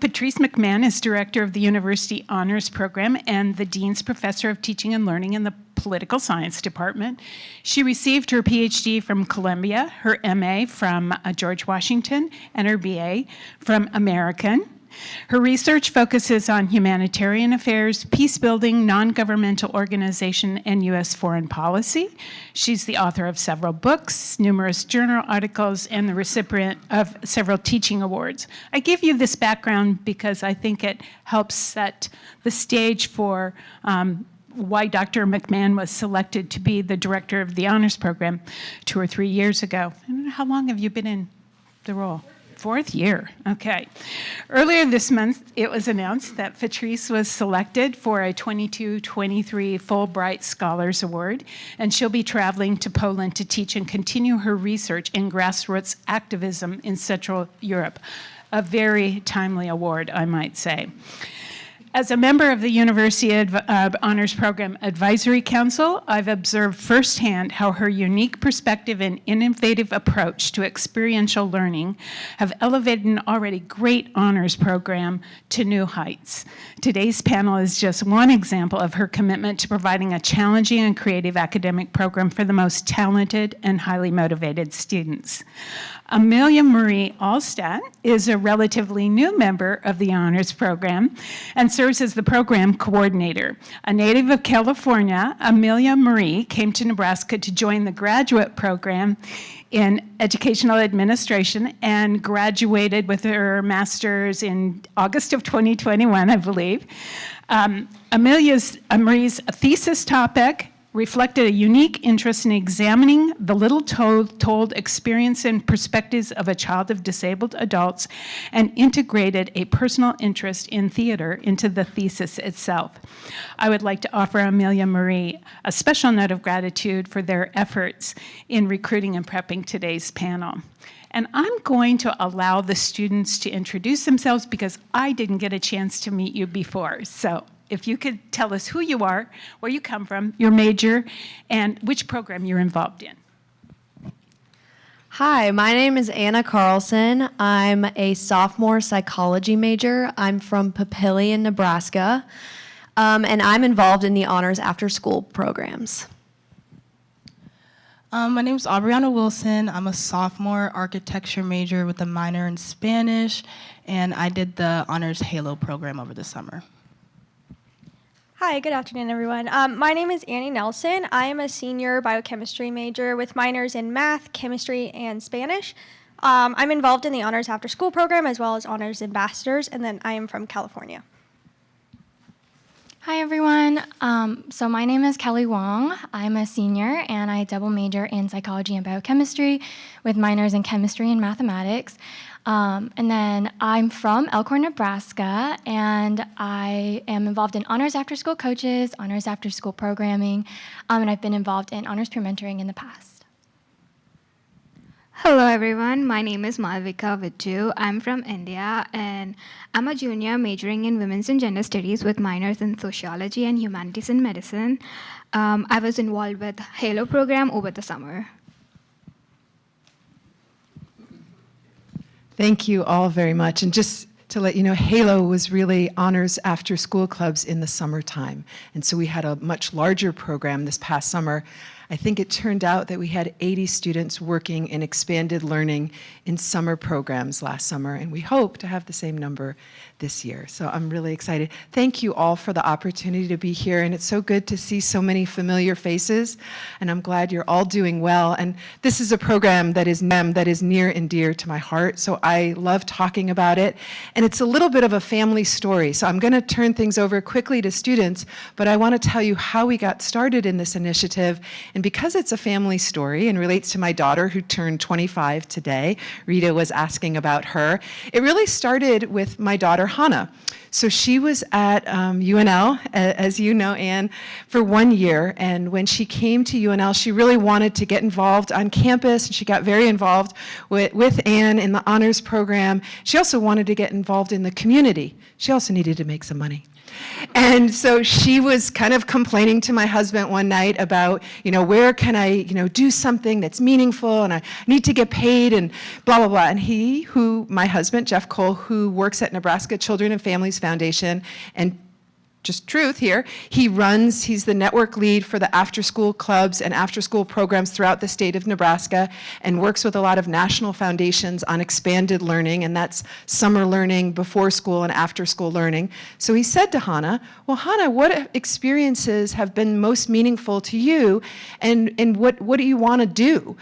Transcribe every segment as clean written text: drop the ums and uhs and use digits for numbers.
Patrice McMahon is director of the University Honors Program and the Dean's Professor of Teaching and Learning in the Political Science Department. She received her PhD from Columbia, her MA from George Washington, and her BA from American. Her research focuses on humanitarian affairs, peace-building, non-governmental organization, and U.S. foreign policy. She's the author of several books, numerous journal articles, and the recipient of several teaching awards. I give you this background because I think it helps set the stage for why Dr. McMahon was selected to be the director of the honors program 2 or 3 years ago. I don't know, how long have you been in the role? 4th year, okay. Earlier this month, it was announced that Patrice was selected for a 22-23 Fulbright Scholars Award, and she'll be traveling to Poland to teach and continue her research in grassroots activism in Central Europe. A very timely award, I might say. As a member of the University Honors Program Advisory Council, I've observed firsthand how her unique perspective and innovative approach to experiential learning have elevated an already great honors program to new heights. Today's panel is just one example of her commitment to providing a challenging and creative academic program for the most talented and highly motivated students. Amelia-Marie Altstadt is a relatively new member of the honors program and serves as the program coordinator. A native of California, Amelia-Marie came to Nebraska to join the graduate program in educational administration and graduated with her master's in August of 2021, I believe. Marie's thesis topic reflected a unique interest in examining the little told experience and perspectives of a child of disabled adults and integrated a personal interest in theater into the thesis itself. I would like to offer Amelia-Marie a special note of gratitude for their efforts in recruiting and prepping today's panel. And I'm going to allow the students to introduce themselves because I didn't get a chance to meet you before. So if you could tell us who you are, where you come from, your major, and which program you're involved in. Hi, my name is Anna Carlson. I'm a sophomore psychology major. I'm from Papillion, Nebraska, and I'm involved in the honors after-school programs. My name is Aubriana Wilson. I'm a sophomore architecture major with a minor in Spanish, and I did the honors Halo program over the summer. Hi, good afternoon, everyone. My name is Annie Nelson. I am a senior biochemistry major with minors in math, chemistry, and Spanish. I'm involved in the Honors After School program as well as Honors Ambassadors, and then I am from California. Hi, everyone. So my name is Kelly Wong. I'm a senior, and I double major in psychology and biochemistry with minors in chemistry and mathematics. And then I'm from Elkhorn, Nebraska, and I am involved in Honors After School coaches, Honors After School programming, and I've been involved in honors peer mentoring in the past. Hello everyone, my name is Malvika Vittu. I'm from India and I'm a junior majoring in Women's and Gender Studies with minors in Sociology and Humanities and Medicine. I was involved with Halo program over the summer. Thank you all very much. And just to let you know, Halo was really honors after school clubs in the summertime. And so we had a much larger program this past summer. I think it turned out that we had 80 students working in expanded learning in summer programs last summer, and we hope to have the same number this year. So I'm really excited. Thank you all for the opportunity to be here, and it's so good to see so many familiar faces, and I'm glad you're all doing well. And this is a program that is near and dear to my heart, so I love talking about it. And it's a little bit of a family story, so I'm going to turn things over quickly to students, but I want to tell you how we got started in this initiative. And because it's a family story and relates to my daughter who turned 25 today, Rita was asking about her, it really started with my daughter Hannah. So she was at UNL, as you know, Anne, for 1 year. And when she came to UNL, she really wanted to get involved on campus. And she got very involved with Anne in the honors program. She also wanted to get involved in the community. She also needed to make some money. And so she was kind of complaining to my husband one night about, where can I, do something that's meaningful, and I need to get paid, and blah, blah, blah. And my husband, Jeff Cole, who works at Nebraska Children and Families Foundation, and just truth here, he's the network lead for the after-school clubs and after-school programs throughout the state of Nebraska, and works with a lot of national foundations on expanded learning, and that's summer learning, before school, and after-school learning. So he said to Hannah, well, Hannah, what experiences have been most meaningful to you, and what do you want to do?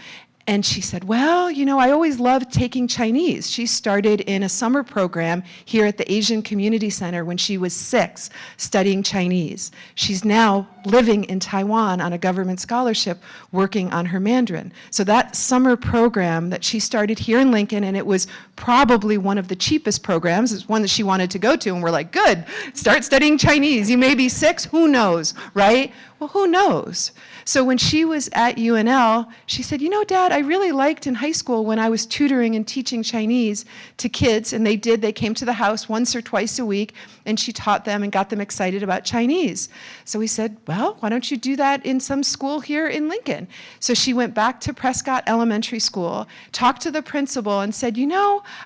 And she said, well, I always loved taking Chinese. She started in a summer program here at the Asian Community Center when she was 6, studying Chinese. She's now living in Taiwan on a government scholarship, working on her Mandarin. So that summer program that she started here in Lincoln, and it was probably one of the cheapest programs, it's one that she wanted to go to, and we're like, good, start studying Chinese. You may be 6, who knows, right? Well, who knows? So when she was at UNL, she said, Dad, I really liked in high school when I was tutoring and teaching Chinese to kids, and they came to the house once or twice a week, and she taught them and got them excited about Chinese. So we said, well, why don't you do that in some school here in Lincoln? So she went back to Prescott Elementary School, talked to the principal, and said,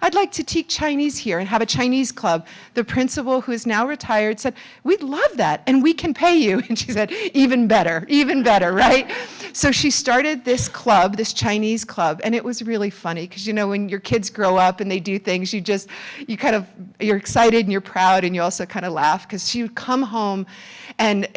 I'd like to teach Chinese here and have a Chinese club. The principal, who is now retired, said, we'd love that, and we can pay you. And she said, even better, right? So she started this club, this Chinese club, and it was really funny because, when your kids grow up and they do things, you're excited and you're proud, and you also kind of laugh because she would come home and,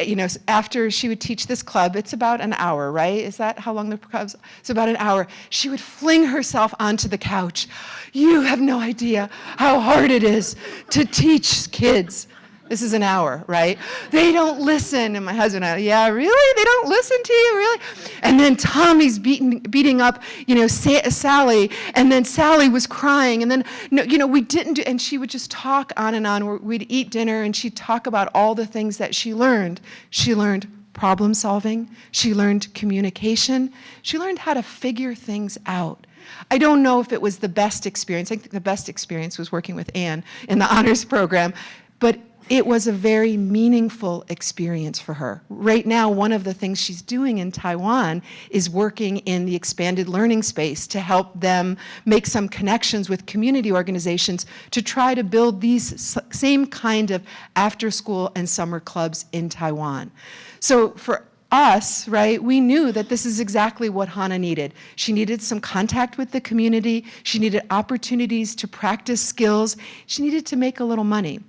after she would teach this club, it's about an hour, right? Is that how long the club's? It's about an hour. She would fling herself onto the couch. You have no idea how hard it is to teach kids. This is an hour, right? They don't listen. And my husband and I, yeah, really? They don't listen to you, really? And then Tommy's beating up, Sally, and then Sally was crying, and then, we didn't do, and she would just talk on and on. We'd eat dinner, and she'd talk about all the things that she learned. She learned problem solving. She learned communication. She learned how to figure things out. I don't know if it was the best experience. I think the best experience was working with Anne in the honors program, but it was a very meaningful experience for her. Right now, one of the things she's doing in Taiwan is working in the expanded learning space to help them make some connections with community organizations to try to build these same kind of after-school and summer clubs in Taiwan. So for us, right, we knew that this is exactly what Hannah needed. She needed some contact with the community. She needed opportunities to practice skills. She needed to make a little money.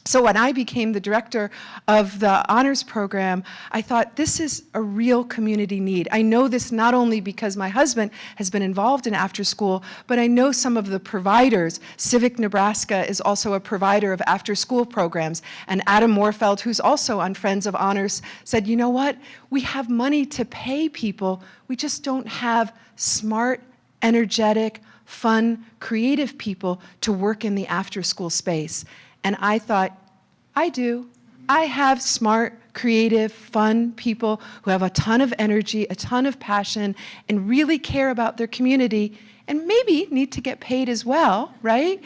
So when I became the director of the honors program, I thought this is a real community need. I know this not only because my husband has been involved in after school, but I know some of the providers. Civic Nebraska is also a provider of after school programs. And Adam Moorfeld, who's also on Friends of Honors, said, you know what? We have money to pay people. We just don't have smart, energetic, fun, creative people to work in the after school space. And I thought, I do. I have smart, creative, fun people who have a ton of energy, a ton of passion, and really care about their community, and maybe need to get paid as well, right?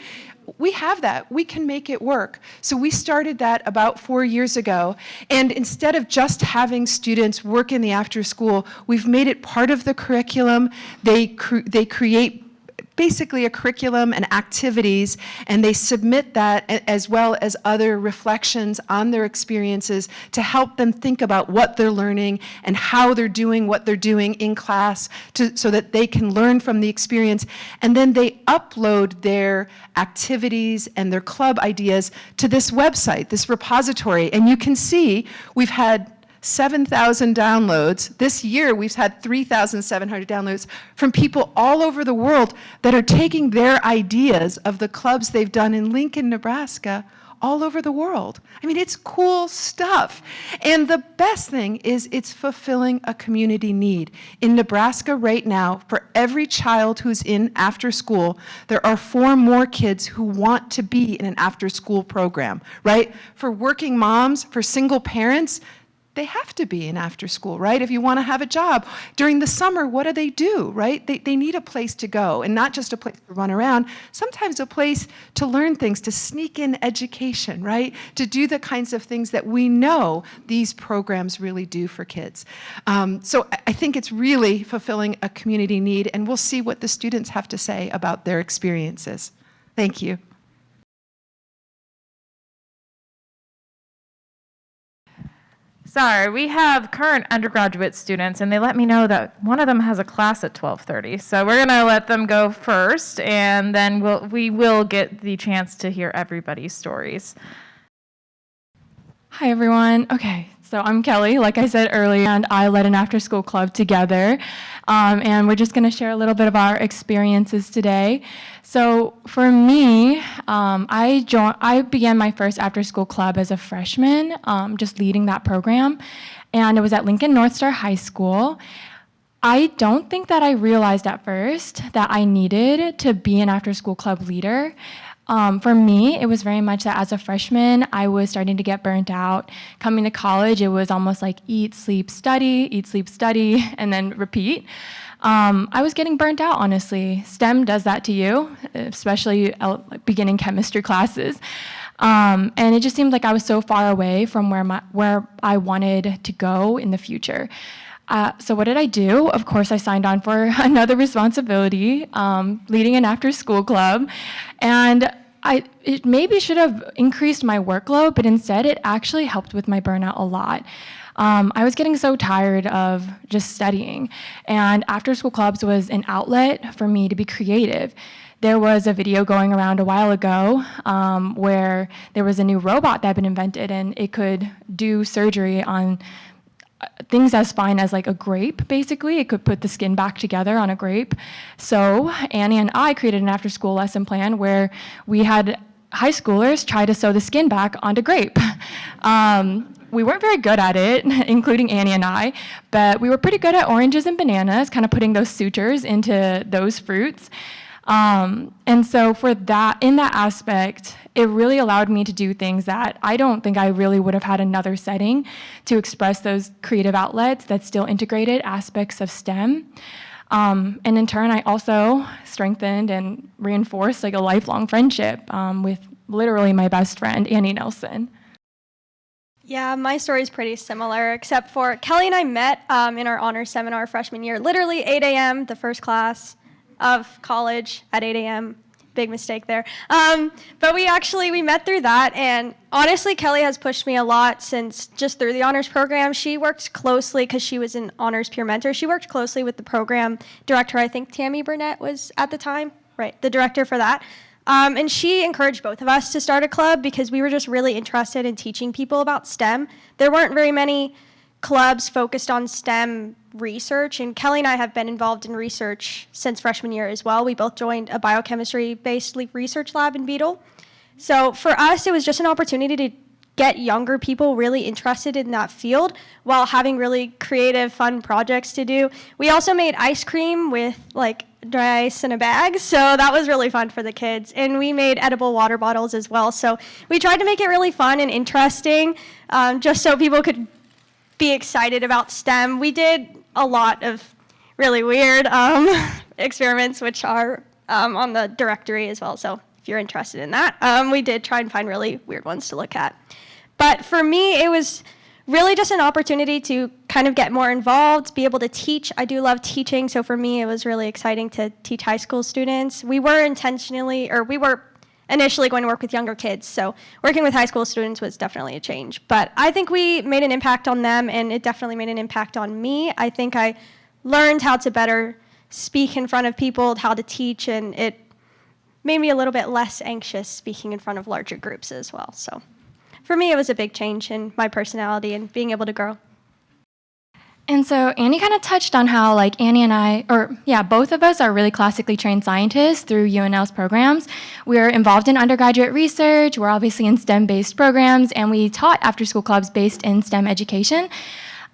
We have that. We can make it work. So we started that about 4 years ago. And instead of just having students work in the after school, we've made it part of the curriculum. They create basically a curriculum and activities, and they submit that as well as other reflections on their experiences to help them think about what they're learning and how they're doing what they're doing in class so that they can learn from the experience. And then they upload their activities and their club ideas to this website, this repository. And you can see we've had 7,000 downloads. This year, we've had 3,700 downloads from people all over the world that are taking their ideas of the clubs they've done in Lincoln, Nebraska, all over the world. I mean, it's cool stuff. And the best thing is it's fulfilling a community need. In Nebraska right now, for every child who's in after school, there are 4 more kids who want to be in an after school program, right? For working moms, for single parents, they have to be in after school, right? If you want to have a job. During the summer, what do, right? They need a place to go, and not just a place to run around, sometimes a place to learn things, to sneak in education, right? To do the kinds of things that we know these programs really do for kids. So I think it's really fulfilling a community need, and we'll see what the students have to say about their experiences. Thank you. Sorry, we have current undergraduate students, and they let me know that one of them has a class at 12:30. So we're gonna let them go first, and then we will get the chance to hear everybody's stories. Hi, everyone. Okay, so I'm Kelly, like I said earlier, and I led an after-school club together, and we're just going to share a little bit of our experiences today. So for me, I began my first after-school club as a freshman, just leading that program, and it was at Lincoln North Star High School. I don't think that I realized at first that I needed to be an after-school club leader. For me, it was very much that as a freshman, I was starting to get burnt out. Coming to college, it was almost like eat, sleep, study, and then repeat. I was getting burnt out, honestly. STEM does that to you, especially beginning chemistry classes. And it just seemed like I was so far away from where I wanted to go in the future. So what did I do? Of course, I signed on for another responsibility, leading an after-school club. And it maybe should have increased my workload, but instead it actually helped with my burnout a lot. I was getting so tired of just studying, and after-school clubs was an outlet for me to be creative. There was a video going around a while ago where there was a new robot that had been invented, and it could do surgery on things as fine as like a grape, basically. It could put the skin back together on a grape. So Annie and I created an after-school lesson plan where we had high schoolers try to sew the skin back onto grape. We weren't very good at it, including Annie and I, but we were pretty good at oranges and bananas, kind of putting those sutures into those fruits. And so for that, in that aspect, it really allowed me to do things that I don't think I really would have had another setting to express those creative outlets that still integrated aspects of STEM. And in turn, I also strengthened and reinforced like a lifelong friendship with literally my best friend, Annie Nelson. Yeah, my story is pretty similar, except for Kelly and I met in our honors seminar freshman year, literally 8 a.m., the first class of college at 8 a.m. Big mistake there. But we met through that, and honestly, Kelly has pushed me a lot since just through the honors program. She worked closely, because she was an honors peer mentor, she worked closely with the program director. I think Tammy Burnett was at the time, right, the director for that. And she encouraged both of us to start a club because we were just really interested in teaching people about STEM. There weren't very many clubs focused on STEM research, and Kelly and I have been involved in research since freshman year as well. We both joined a biochemistry-based research lab in Beetle. So for us, it was just an opportunity to get younger people really interested in that field while having really creative, fun projects to do. We also made ice cream with like dry ice in a bag, so that was really fun for the kids. And we made edible water bottles as well. So we tried to make it really fun and interesting, just so people could be excited about STEM. We did a lot of really weird experiments, which are on the directory as well. So if you're interested in that, we did try and find really weird ones to look at. But for me, it was really just an opportunity to kind of get more involved, be able to teach. I do love teaching, so for me, it was really exciting to teach high school students. We were initially going to work with younger kids, so working with high school students was definitely a change. But I think we made an impact on them, and it definitely made an impact on me. I think I learned how to better speak in front of people, how to teach, and it made me a little bit less anxious speaking in front of larger groups as well. So for me, it was a big change in my personality and being able to grow. And so Annie kind of touched on how like Annie and I, both of us are really classically trained scientists through UNL's programs. We're involved in undergraduate research, we're obviously in STEM-based programs, and we taught after-school clubs based in STEM education.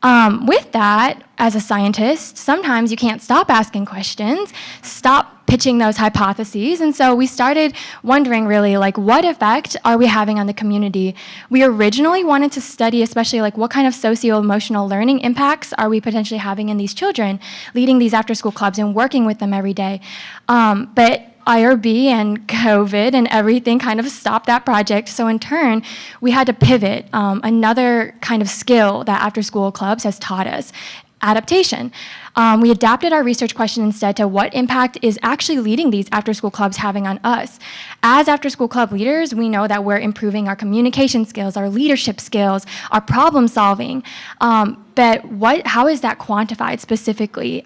With that, as a scientist, sometimes you can't stop asking questions, stop pitching those hypotheses, and so we started wondering really like what effect are we having on the community. We originally wanted to study especially like what kind of socio-emotional learning impacts are we potentially having in these children, leading these after-school clubs and working with them every day. But IRB and COVID and everything kind of stopped that project. So in turn, we had to pivot. Another kind of skill that after-school clubs has taught us, adaptation. We adapted our research question instead to what impact is actually leading these after-school clubs having on us. As after-school club leaders, we know that we're improving our communication skills, our leadership skills, our problem solving. But how is that quantified specifically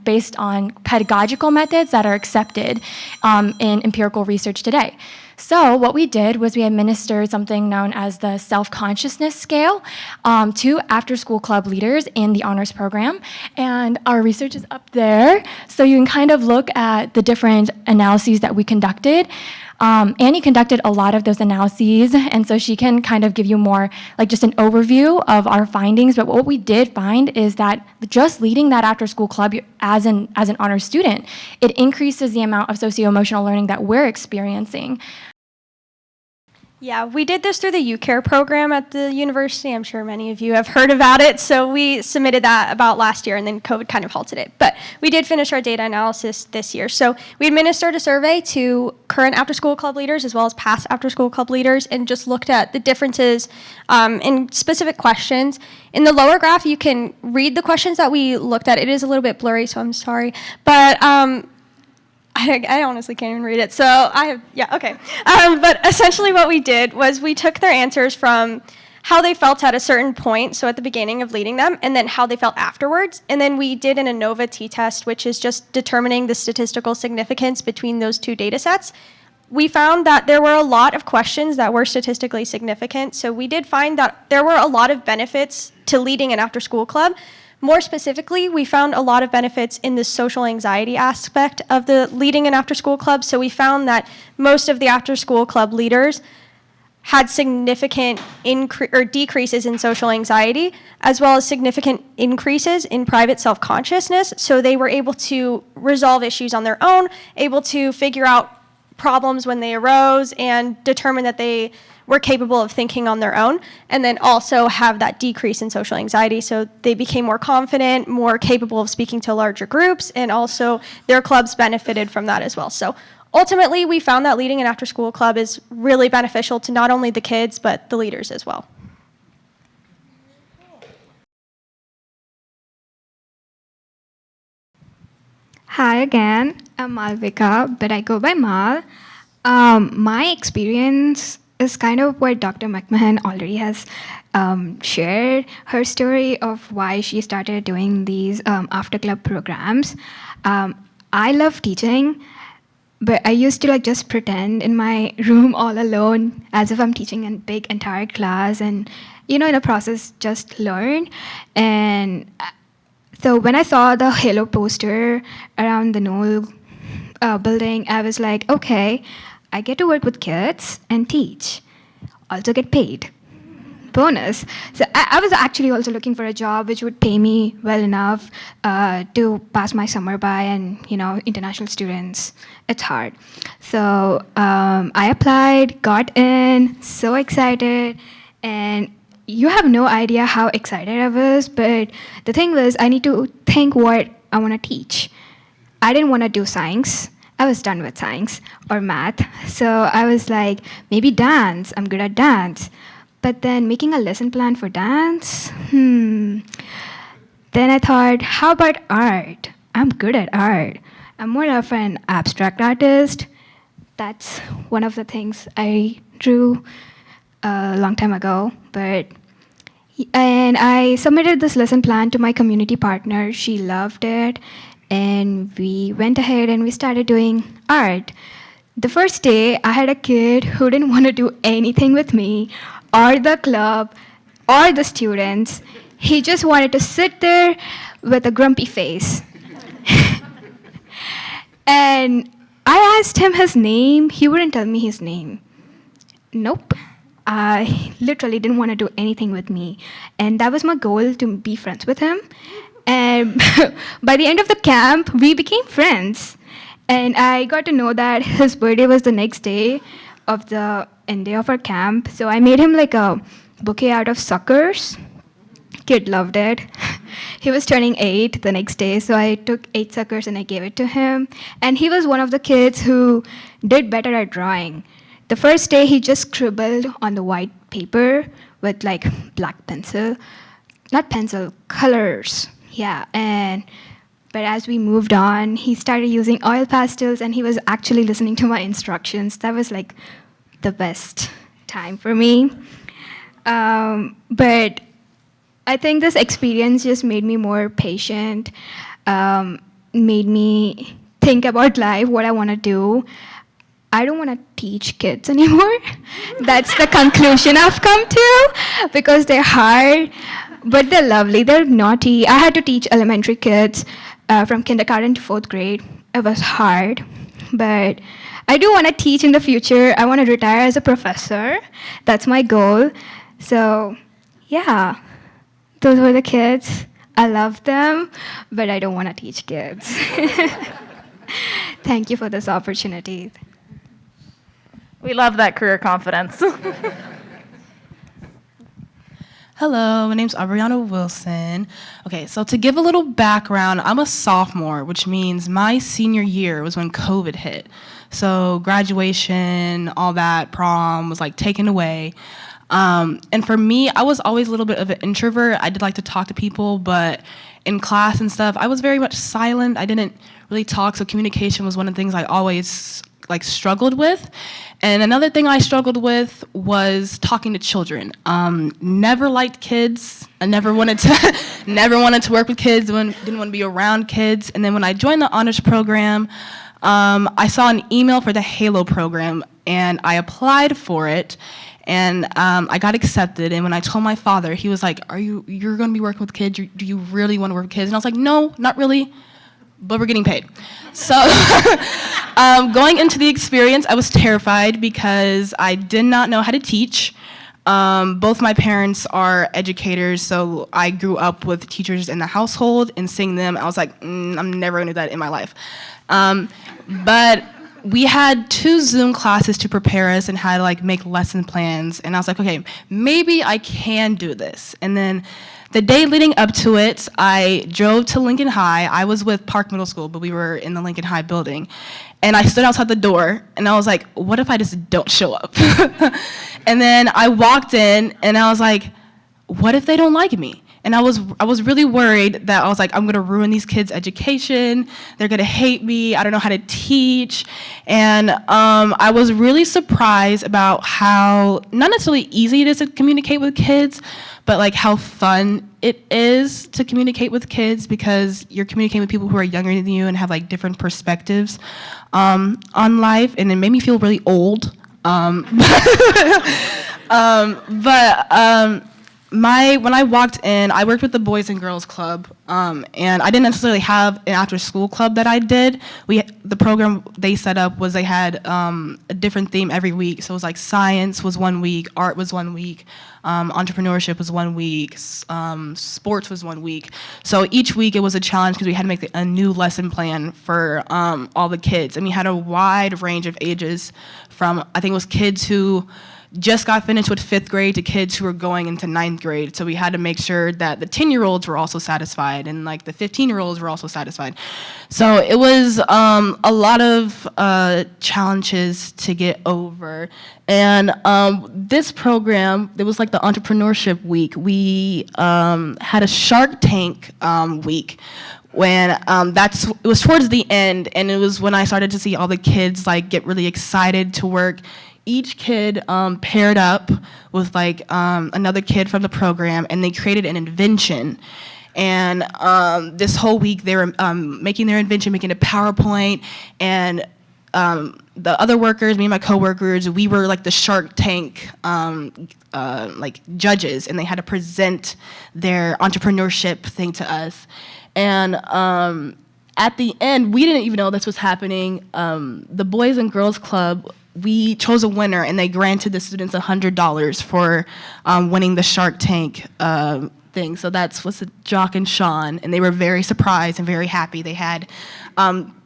based on pedagogical methods that are accepted in empirical research today? So what we did was we administered something known as the self-consciousness scale to after-school club leaders in the honors program. And our research is up there. So you can kind of look at the different analyses that we conducted. Annie conducted a lot of those analyses, and so she can kind of give you more, like just an overview of our findings. But what we did find is that just leading that after-school club as an honors student, it increases the amount of socio-emotional learning that we're experiencing. Yeah, we did this through the UCare program at the university. I'm sure many of you have heard about it. So we submitted that about last year, and then COVID kind of halted it. But we did finish our data analysis this year. So we administered a survey to current after-school club leaders as well as past after-school club leaders and just looked at the differences in specific questions. In the lower graph, you can read the questions that we looked at. It is a little bit blurry, so I'm sorry. But I honestly can't even read it, so okay. But essentially what we did was we took their answers from how they felt at a certain point, so at the beginning of leading them, and then how they felt afterwards. And then we did an ANOVA t-test, which is just determining the statistical significance between those two data sets. We found that there were a lot of questions that were statistically significant, so we did find that there were a lot of benefits to leading an after-school club. More specifically, we found a lot of benefits in the social anxiety aspect of the leading an after-school club. So we found that most of the after-school club leaders had significant decreases in social anxiety, as well as significant increases in private self-consciousness. So they were able to resolve issues on their own, able to figure out problems when they arose, and determine that they were capable of thinking on their own, and then also have that decrease in social anxiety. So they became more confident, more capable of speaking to larger groups, and also their clubs benefited from that as well. So ultimately, we found that leading an after-school club is really beneficial to not only the kids, but the leaders as well. Hi again, I'm Malvika, but I go by Mal. My experience is kind of what Dr. McMahon already has shared her story of why she started doing these after club programs. I love teaching, but I used to just pretend in my room all alone as if I'm teaching a big entire class, and in the process just learn. And so when I saw the Halo poster around the Knoll building, I was like, okay, I get to work with kids and teach, also get paid. Bonus. So I was actually also looking for a job which would pay me well enough to pass my summer by, and international students, it's hard. So I applied, got in, so excited, and you have no idea how excited I was, but the thing was I need to think what I want to teach. I didn't want to do science. I was done with science or math. So I was like, maybe dance. I'm good at dance. But then making a lesson plan for dance, Then I thought, how about art? I'm good at art. I'm more of an abstract artist. That's one of the things I drew a long time ago. And I submitted this lesson plan to my community partner. She loved it. And we went ahead and we started doing art. The first day, I had a kid who didn't want to do anything with me, or the club, or the students. He just wanted to sit there with a grumpy face. And I asked him his name. He wouldn't tell me his name. Nope. literally didn't want to do anything with me. And that was my goal, to be friends with him. And by the end of the camp, we became friends. And I got to know that his birthday was the next day of the end day of our camp. So I made him like a bouquet out of suckers. Kid loved it. He was turning 8 the next day, so I took 8 suckers and I gave it to him. And he was one of the kids who did better at drawing. The first day, he just scribbled on the white paper with like black pencil, not pencil, colors. Yeah, but as we moved on, he started using oil pastels and he was actually listening to my instructions. That was like the best time for me. But I think this experience just made me more patient, made me think about life, what I want to do. I don't want to teach kids anymore. That's the conclusion I've come to, because they're hard, but they're lovely. They're naughty. I had to teach elementary kids from kindergarten to 4th grade. It was hard, but I do want to teach in the future. I want to retire as a professor. That's my goal. So, yeah, those were the kids. I love them, but I don't want to teach kids. Thank you for this opportunity. We love that career confidence. Hello, my name's Aubriana Wilson. Okay, so to give a little background, I'm a sophomore, which means my senior year was when COVID hit. So graduation, all that, prom was like taken away. And for me, I was always a little bit of an introvert. I did like to talk to people, but in class and stuff, I was very much silent. I didn't really talk, so communication was one of the things I always like struggled with. And another thing I struggled with was talking to children. Never liked kids. I never wanted to work with kids. Didn't want to be around kids. And then when I joined the honors program, I saw an email for the Halo program, and I applied for it. And I got accepted. And when I told my father, he was like, "You're going to be working with kids? Do you really want to work with kids?" And I was like, "No, not really, but we're getting paid." So going into the experience, I was terrified because I did not know how to teach. Both my parents are educators, so I grew up with teachers in the household, and seeing them, I was like, I'm never going to do that in my life. But we had 2 Zoom classes to prepare us and had to like make lesson plans, and I was like, okay, maybe I can do this. And then the day leading up to it, I drove to Lincoln High. I was with Park Middle School, but we were in the Lincoln High building. And I stood outside the door, and I was like, what if I just don't show up? And then I walked in, and I was like, what if they don't like me? And I was really worried that I was like, I'm gonna ruin these kids' education. They're gonna hate me. I don't know how to teach. And I was really surprised about how, not necessarily easy it is to communicate with kids, but like how fun it is to communicate with kids, because you're communicating with people who are younger than you and have like different perspectives on life. And it made me feel really old. When I walked in, I worked with the Boys and Girls Club, and I didn't necessarily have an after-school club that I did. The program they set up was they had a different theme every week. So it was like science was one week, art was one week, entrepreneurship was one week, sports was one week. So each week it was a challenge because we had to make a new lesson plan for all the kids. And we had a wide range of ages from, I think it was kids who just got finished with 5th grade to kids who were going into 9th grade. So we had to make sure that the 10-year-olds were also satisfied and like the 15-year-olds were also satisfied. So it was a lot of challenges to get over. And this program, it was like the entrepreneurship week. We had a Shark Tank week when it was towards the end, and it was when I started to see all the kids like get really excited to work. Each kid paired up with like another kid from the program, and they created an invention. And this whole week they were making their invention, making a PowerPoint, and the other workers, me and my coworkers, we were like the Shark Tank like judges, and they had to present their entrepreneurship thing to us. And at the end, we didn't even know this was happening. The Boys and Girls Club, we chose a winner, and they granted the students $100 for winning the Shark Tank thing. So that's what's it, Jock and Sean, and they were very surprised and very happy. They had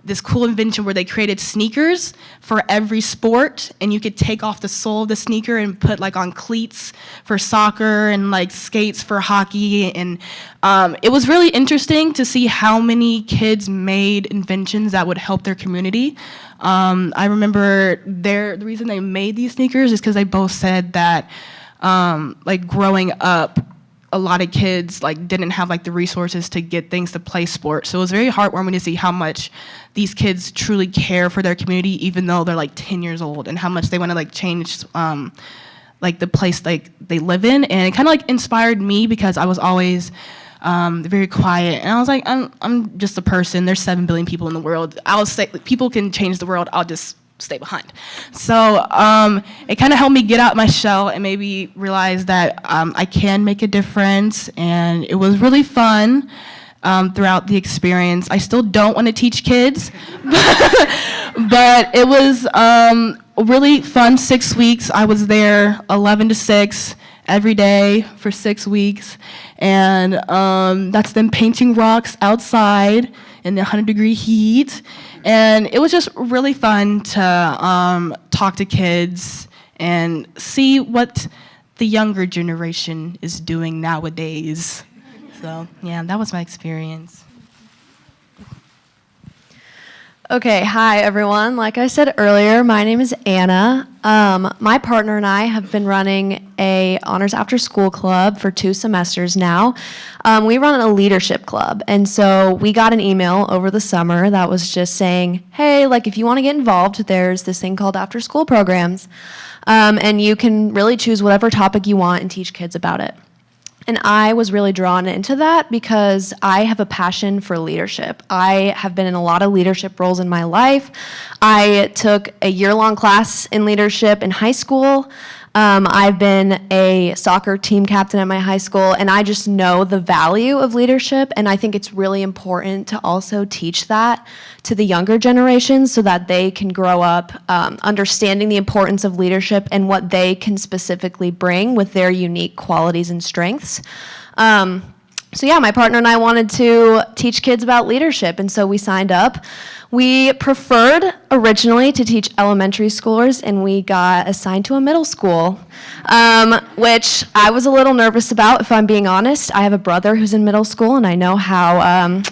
this cool invention where they created sneakers for every sport, and you could take off the sole of the sneaker and put like on cleats for soccer and like skates for hockey. And it was really interesting to see how many kids made inventions that would help their community. I remember the reason they made these sneakers is because they both said that like growing up, a lot of kids like didn't have like the resources to get things to play sports. So it was very heartwarming to see how much these kids truly care for their community, even though they're like 10 years old, and how much they want to like change like the place like they live in. And it kind of like inspired me because I was always very quiet, and I was like, I'm just a person. There's 7 billion people in the world. I'll say people can change the world. I'll just stay behind. So it kind of helped me get out my shell and maybe realize that I can make a difference, and it was really fun throughout the experience. I still don't want to teach kids, but it was a really fun 6 weeks. I was there 11 to 6 every day for 6 weeks, and that's them painting rocks outside in the 100-degree heat. And it was just really fun to talk to kids and see what the younger generation is doing nowadays. So yeah, that was my experience. Okay, hi everyone. Like I said earlier, my name is Anna. My partner and I have been running a honors after school club for 2 semesters now. We run a leadership club, and so we got an email over the summer that was just saying, hey, like if you want to get involved, there's this thing called after school programs, and you can really choose whatever topic you want and teach kids about it. And I was really drawn into that because I have a passion for leadership. I have been in a lot of leadership roles in my life. I took a year-long class in leadership in high school. I've been a soccer team captain at my high school, and I just know the value of leadership, and I think it's really important to also teach that to the younger generations so that they can grow up understanding the importance of leadership and what they can specifically bring with their unique qualities and strengths. So yeah, my partner and I wanted to teach kids about leadership, and so we signed up. We preferred originally to teach elementary schoolers, and we got assigned to a middle school, which I was a little nervous about, if I'm being honest. I have a brother who's in middle school, and I know how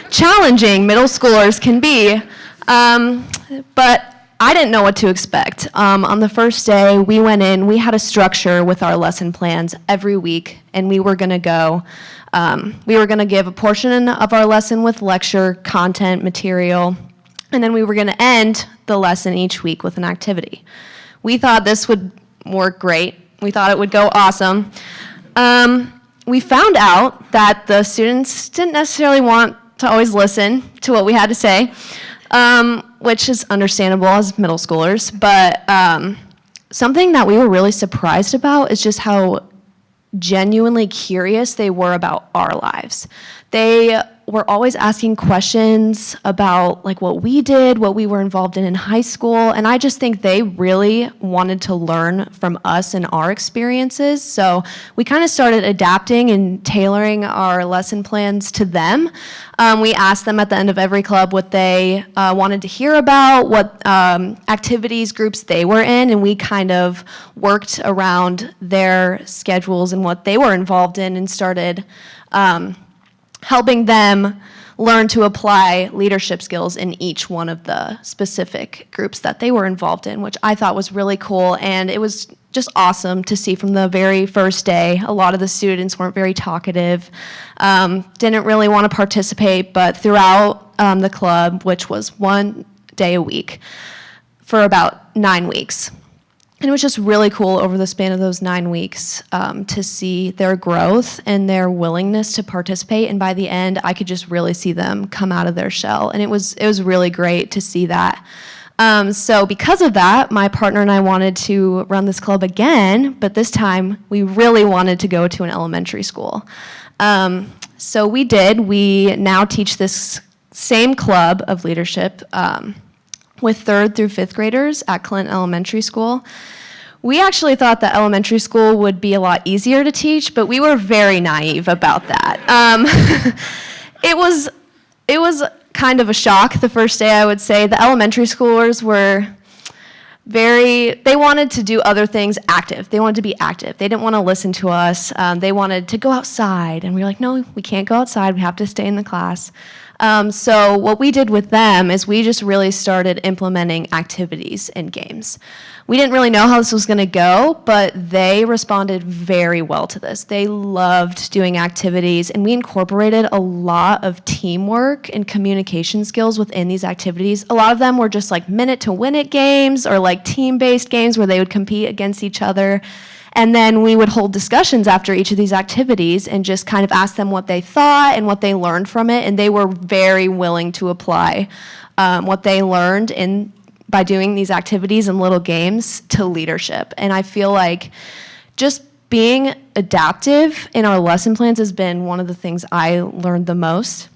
challenging middle schoolers can be. But I didn't know what to expect. On the first day, we went in, we had a structure with our lesson plans every week, and we were gonna go, we were gonna give a portion of our lesson with lecture, content, material, and then we were gonna end the lesson each week with an activity. We thought this would work great. We thought it would go awesome. We found out that the students didn't necessarily want to always listen to what we had to say, which is understandable as middle schoolers, but something that we were really surprised about is just how genuinely curious they were about our lives. They were always asking questions about like what we did, what we were involved in high school, and I just think they really wanted to learn from us and our experiences. So we kind of started adapting and tailoring our lesson plans to them. We asked them at the end of every club what they wanted to hear about, what activities, groups they were in, and we kind of worked around their schedules and what they were involved in and started helping them learn to apply leadership skills in each one of the specific groups that they were involved in, which I thought was really cool. And it was just awesome to see from the very first day. A lot of the students weren't very talkative, didn't really want to participate, but throughout the club, which was 1 day a week for about 9 weeks. And it was just really cool over the span of those 9 weeks to see their growth and their willingness to participate. And by the end, I could just really see them come out of their shell. And it was really great to see that. So because of that, my partner and I wanted to run this club again, but this time we really wanted to go to an elementary school. So we did. We now teach this same club of leadership with 3rd through 5th graders at Clinton Elementary School. We actually thought that elementary school would be a lot easier to teach, but we were very naive about that. It was kind of a shock the first day, I would say. The elementary schoolers were they wanted to do other things active. They wanted to be active. They didn't want to listen to us. They wanted to go outside, and we were like, no, we can't go outside. We have to stay in the class. So what we did with them is we just really started implementing activities and games. We didn't really know how this was going to go, but they responded very well to this. They loved doing activities, and we incorporated a lot of teamwork and communication skills within these activities. A lot of them were just like minute-to-win-it games or like team-based games where they would compete against each other. And then we would hold discussions after each of these activities and just kind of ask them what they thought and what they learned from it. And they were very willing to apply what they learned by doing these activities and little games to leadership. And I feel like just being adaptive in our lesson plans has been one of the things I learned the most.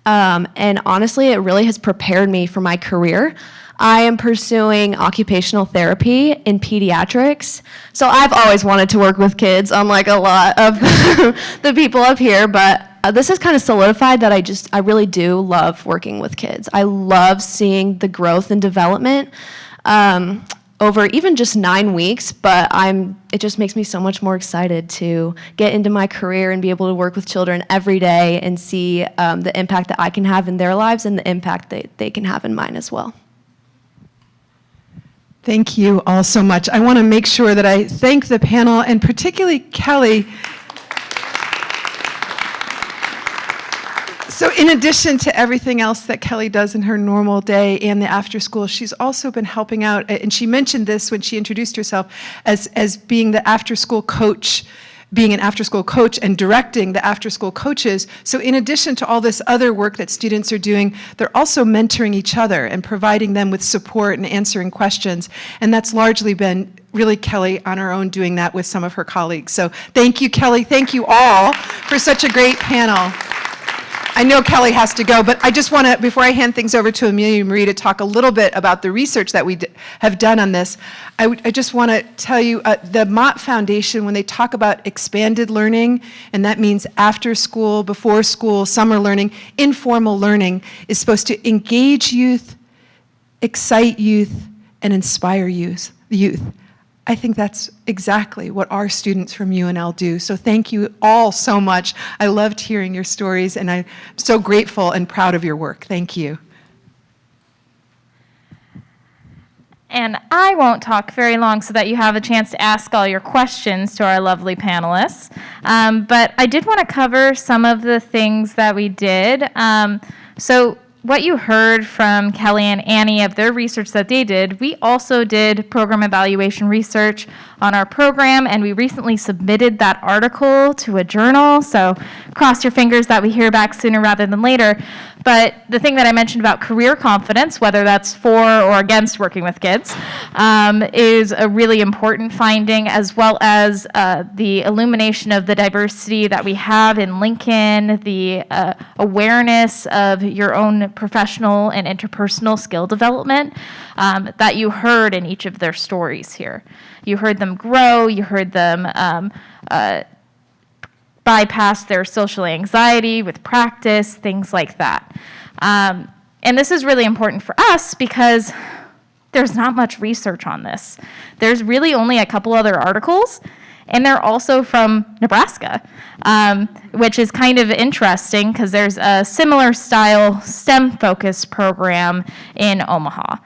And honestly, it really has prepared me for my career. I am pursuing occupational therapy in pediatrics. So I've always wanted to work with kids, unlike a lot of the people up here, but this has kind of solidified that I really do love working with kids. I love seeing the growth and development over even just 9 weeks, but it just makes me so much more excited to get into my career and be able to work with children every day and see the impact that I can have in their lives and the impact that they can have in mine as well. Thank you all so much. I want to make sure that I thank the panel, and particularly Kelly. So in addition to everything else that Kelly does in her normal day and the after school, she's also been helping out, and she mentioned this when she introduced herself, as being the after school coach, being an after-school coach and directing the after-school coaches. So in addition to all this other work that students are doing, they're also mentoring each other and providing them with support and answering questions. And that's largely been really Kelly on her own doing that with some of her colleagues. So thank you, Kelly. Thank you all for such a great panel. I know Kelly has to go, but I just want to, before I hand things over to Amelia-Marie to talk a little bit about the research that we have done on this, I just want to tell you, the Mott Foundation, when they talk about expanded learning, and that means after school, before school, summer learning, informal learning, is supposed to engage youth, excite youth, and inspire youth. I think that's exactly what our students from UNL do. So thank you all so much. I loved hearing your stories, and I'm so grateful and proud of your work. Thank you. And I won't talk very long so that you have a chance to ask all your questions to our lovely panelists. But I did want to cover some of the things that we did. So what you heard from Kelly and Annie of their research that they did, we also did program evaluation research on our program, and we recently submitted that article to a journal, so cross your fingers that we hear back sooner rather than later. But the thing that I mentioned about career confidence, whether that's for or against working with kids, is a really important finding, as well as the illumination of the diversity that we have in Lincoln, the awareness of your own professional and interpersonal skill development that you heard in each of their stories here. You heard them grow, you heard them bypass their social anxiety with practice, things like that. And this is really important for us because there's not much research on this. There's really only a couple other articles, and they're also from Nebraska, which is kind of interesting because there's a similar style STEM-focused program in Omaha.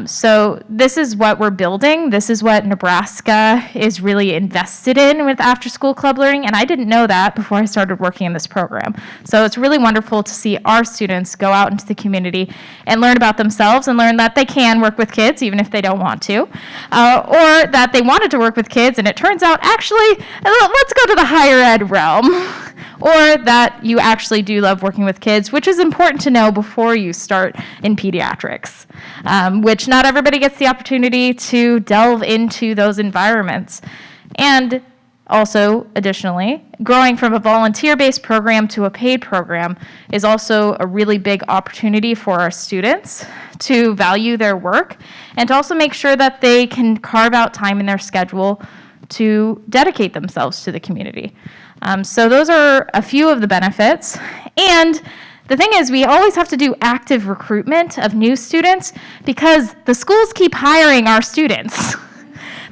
So this is what we're building. This is what Nebraska is really invested in with after-school club learning, and I didn't know that before I started working in this program. So it's really wonderful to see our students go out into the community and learn about themselves and learn that they can work with kids even if they don't want to, or that they wanted to work with kids and it turns out actually, let's go to the higher ed realm, or that you actually do love working with kids, which is important to know before you start in pediatrics, which not everybody gets the opportunity to delve into those environments. And Also, additionally, growing from a volunteer-based program to a paid program is also a really big opportunity for our students to value their work and to also make sure that they can carve out time in their schedule to dedicate themselves to the community. So those are a few of the benefits. And the thing is, we always have to do active recruitment of new students because the schools keep hiring our students.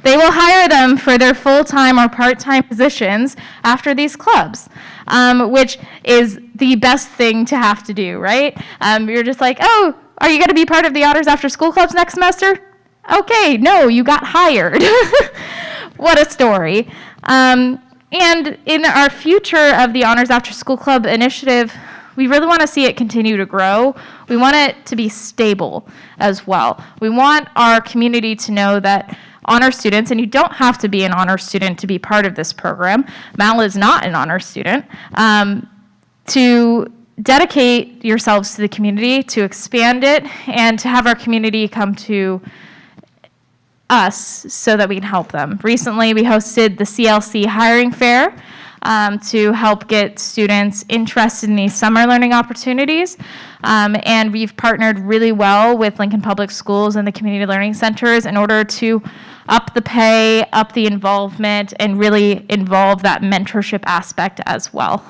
They will hire them for their full-time or part-time positions after these clubs, which is the best thing to have to do, right? You're just like, oh, are you going to be part of the Honors After School clubs next semester? Okay, no, you got hired. What a story. And in our future of the Honors After School Club initiative, we really want to see it continue to grow. We want it to be stable as well. We want our community to know that honor students, and you don't have to be an honor student to be part of this program. Mal is not an honor student. To dedicate yourselves to the community, to expand it, and to have our community come to us so that we can help them. Recently, we hosted the CLC hiring fair to help get students interested in these summer learning opportunities. And we've partnered really well with Lincoln Public Schools and the community learning centers in order to up the pay, up the involvement, and really involve that mentorship aspect as well.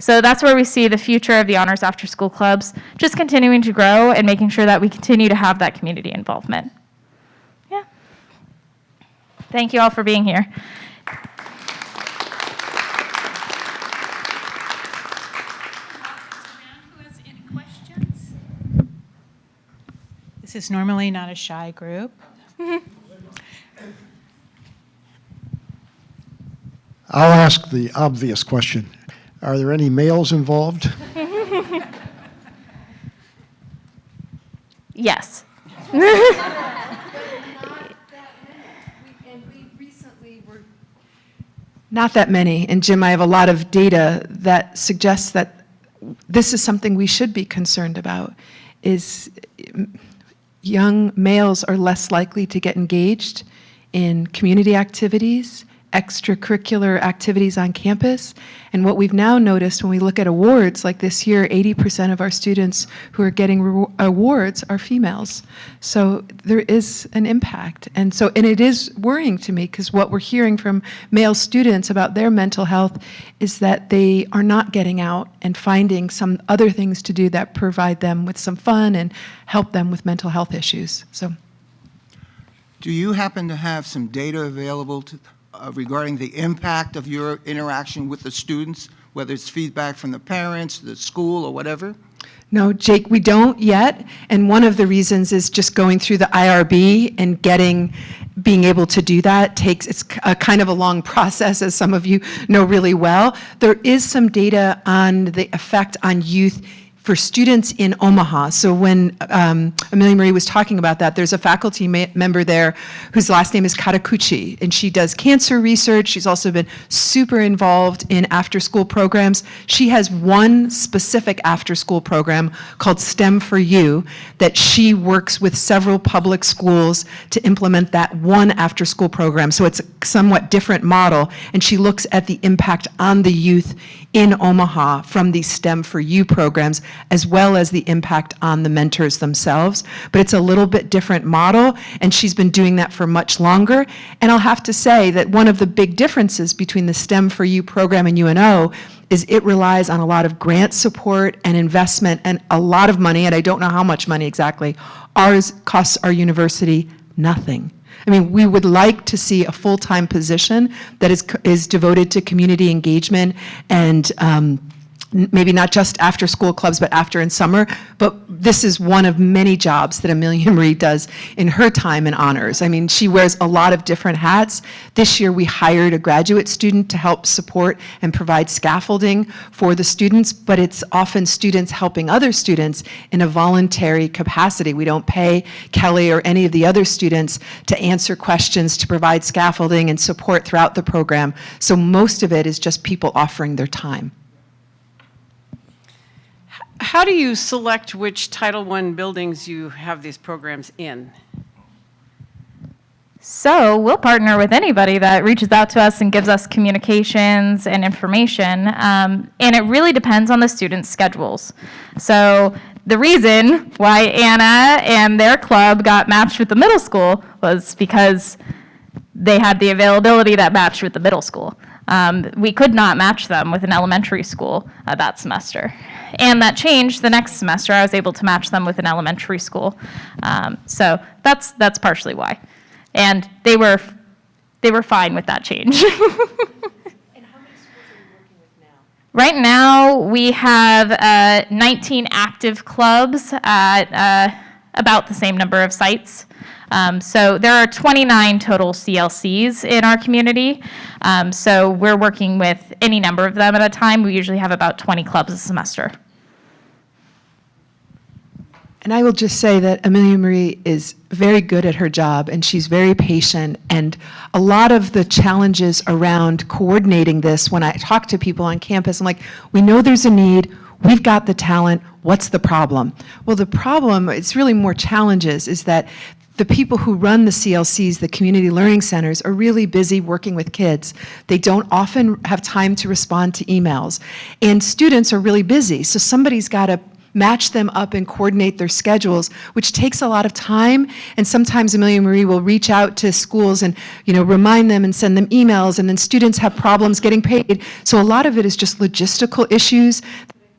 So that's where we see the future of the Honors After School clubs, just continuing to grow and making sure that we continue to have that community involvement. Yeah. Thank you all for being here. This is normally not a shy group. I'll ask the obvious question. Are there any males involved? Yes. Not that many. And Jim, I have a lot of data that suggests that this is something we should be concerned about, is young males are less likely to get engaged in community activities, extracurricular activities on campus. And what we've now noticed when we look at awards, like this year, 80% of our students who are getting awards are females. So there is an impact. And it is worrying to me because what we're hearing from male students about their mental health is that they are not getting out and finding some other things to do that provide them with some fun and help them with mental health issues. So, do you happen to have some data available regarding the impact of your interaction with the students, whether it's feedback from the parents, the school, or whatever? No, Jake, we don't yet. And one of the reasons is just going through the IRB and being able to do that it's a kind of a long process, as some of you know really well. There is some data on the effect on youth for students in Omaha. So when Amelia-Marie was talking about that, there's a faculty member there whose last name is Katakuchi, and she does cancer research. She's also been super involved in after-school programs. She has one specific after-school program called STEM for You that she works with several public schools to implement that one after-school program. So it's a somewhat different model, and she looks at the impact on the youth in Omaha from these STEM for You programs, as well as the impact on the mentors themselves. But it's a little bit different model, and she's been doing that for much longer. And I'll have to say that one of the big differences between the STEM for You program and UNO is it relies on a lot of grant support and investment and a lot of money, and I don't know how much money exactly. Ours costs our university nothing. I mean, we would like to see a full-time position that is devoted to community engagement and maybe not just after school clubs, but after and summer. But this is one of many jobs that Amelia-Marie does in her time in honors. I mean, she wears a lot of different hats. This year we hired a graduate student to help support and provide scaffolding for the students, but it's often students helping other students in a voluntary capacity. We don't pay Kelly or any of the other students to answer questions, to provide scaffolding and support throughout the program. So most of it is just people offering their time. How do you select which Title I buildings you have these programs in? So we'll partner with anybody that reaches out to us and gives us communications and information. And it really depends on the students' schedules. So the reason why Anna and their club got matched with the middle school was because they had the availability that matched with the middle school. We could not match them with an elementary school that semester. And that changed the next semester. I was able to match them with an elementary school. So that's partially why. And they were fine with that change. And how many schools are you working with now? Right now, we have 19 active clubs at about the same number of sites. So there are 29 total CLCs in our community. So we're working with any number of them at a time. We usually have about 20 clubs a semester. And I will just say that Amelia-Marie is very good at her job, and she's very patient. And a lot of the challenges around coordinating this, when I talk to people on campus, I'm like, we know there's a need, we've got the talent, what's the problem? Well, the problem, it's really more challenges, is that the people who run the CLCs, the community learning centers, are really busy working with kids. They don't often have time to respond to emails. And students are really busy, so somebody's got to match them up and coordinate their schedules, which takes a lot of time. And sometimes Amelia-Marie will reach out to schools and, remind them and send them emails, and then students have problems getting paid. So a lot of it is just logistical issues.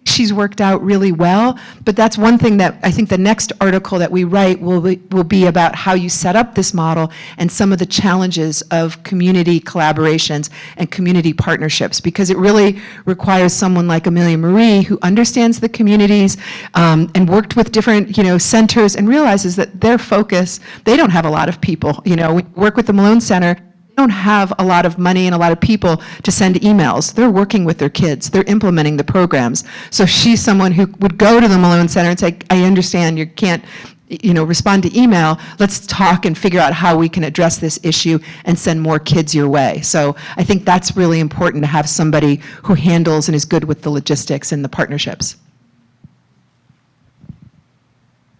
She's worked out really well, but that's one thing that I think the next article that we write will be about how you set up this model and some of the challenges of community collaborations and community partnerships, because it really requires someone like Amelia-Marie who understands the communities and worked with different centers and realizes that their focus, they don't have a lot of people. We work with the Malone Center. Don't have a lot of money and a lot of people to send emails. They're working with their kids. They're implementing the programs. So she's someone who would go to the Malone Center and say, I understand you can't respond to email. Let's talk and figure out how we can address this issue and send more kids your way. So I think that's really important, to have somebody who handles and is good with the logistics and the partnerships.